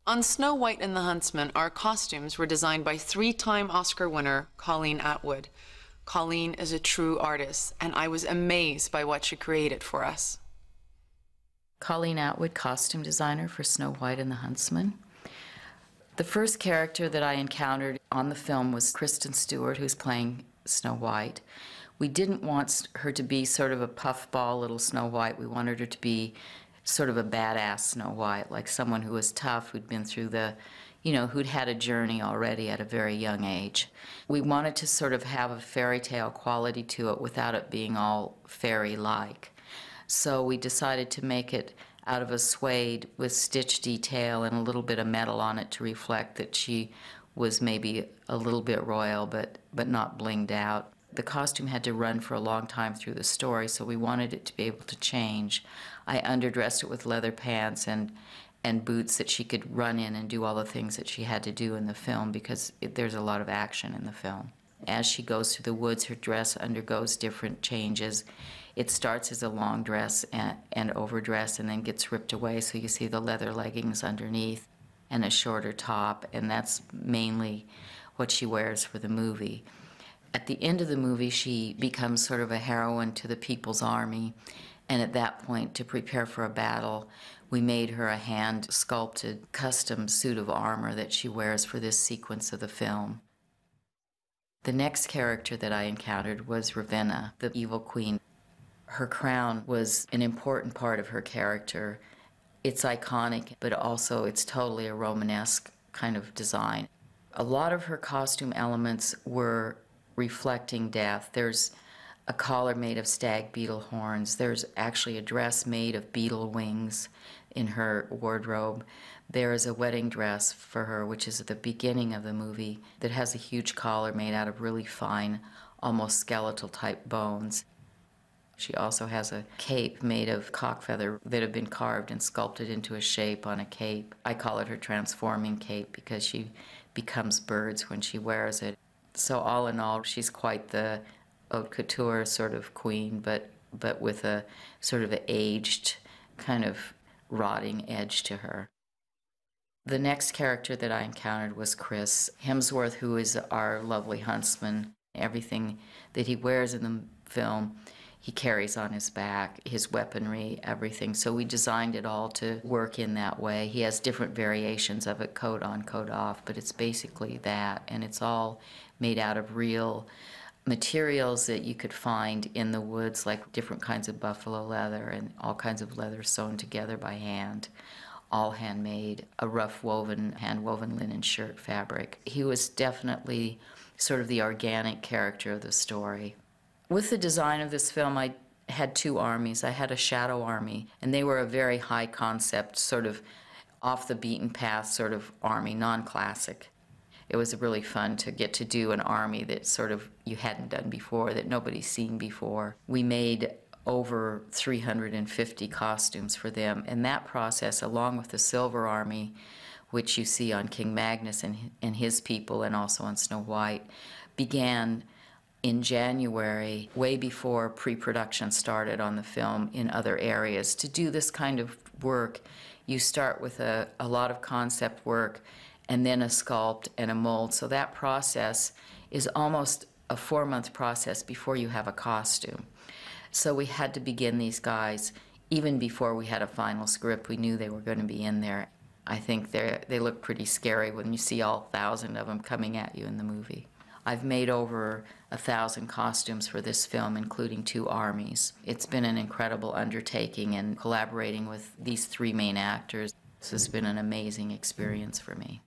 On Snow White and the Huntsman, our costumes were designed by three-time Oscar winner Colleen Atwood. Colleen is a true artist, and I was amazed by what she created for us. Colleen Atwood, costume designer for Snow White and the Huntsman. The first character that I encountered on the film was Kristen Stewart, who's playing Snow White. We didn't want her to be sort of a puffball little Snow White. We wanted her to be sort of a badass Snow White, like someone who was tough, who'd been through the, who'd had a journey already at a very young age. We wanted to sort of have a fairy tale quality to it without it being all fairy-like. So we decided to make it out of a suede with stitch detail and a little bit of metal on it to reflect that she was maybe a little bit royal, but not blinged out. The costume had to run for a long time through the story, so we wanted it to be able to change. I underdressed it with leather pants and boots that she could run in and do all the things that she had to do in the film, because there's a lot of action in the film. As she goes through the woods, her dress undergoes different changes. It starts as a long dress and overdress and then gets ripped away, so you see the leather leggings underneath and a shorter top, and that's mainly what she wears for the movie. At the end of the movie, she becomes sort of a heroine to the People's Army, and at that point, to prepare for a battle, we made her a hand-sculpted custom suit of armor that she wears for this sequence of the film. The next character that I encountered was Ravenna, the evil queen. Her crown was an important part of her character. It's iconic, but also it's totally a Romanesque kind of design. A lot of her costume elements were reflecting death. There's a collar made of stag beetle horns. There's actually a dress made of beetle wings in her wardrobe. There is a wedding dress for her, which is at the beginning of the movie, that has a huge collar made out of really fine, almost skeletal type bones. She also has a cape made of cock feather that have been carved and sculpted into a shape on a cape. I call it her transforming cape because she becomes birds when she wears it. So all in all, she's quite the haute couture sort of queen, but with a sort of aged, kind of rotting edge to her. The next character that I encountered was Chris Hemsworth, who is our lovely huntsman. Everything that he wears in the film, he carries on his back, his weaponry, everything. So we designed it all to work in that way. He has different variations of it, coat on, coat off, but it's basically that. And it's all made out of real materials that you could find in the woods, like different kinds of buffalo leather and all kinds of leather sewn together by hand, all handmade, a rough woven, hand-woven linen shirt fabric. He was definitely sort of the organic character of the story. With the design of this film, I had two armies. I had a shadow army, and they were a very high concept, sort of off the beaten path sort of army, non-classic. It was really fun to get to do an army that sort of you hadn't done before, that nobody's seen before. We made over 350 costumes for them, and that process, along with the Silver Army, which you see on King Magnus and his people, and also on Snow White, began in January, way before pre-production started on the film in other areas. To do this kind of work, you start with a lot of concept work and then a sculpt and a mold. So that process is almost a 4-month process before you have a costume. So we had to begin these guys even before we had a final script. We knew they were going to be in there. I think they look pretty scary when you see all 1,000 of them coming at you in the movie. I've made over 1,000 costumes for this film, including 2 armies. It's been an incredible undertaking, and collaborating with these 3 main actors, this has been an amazing experience for me.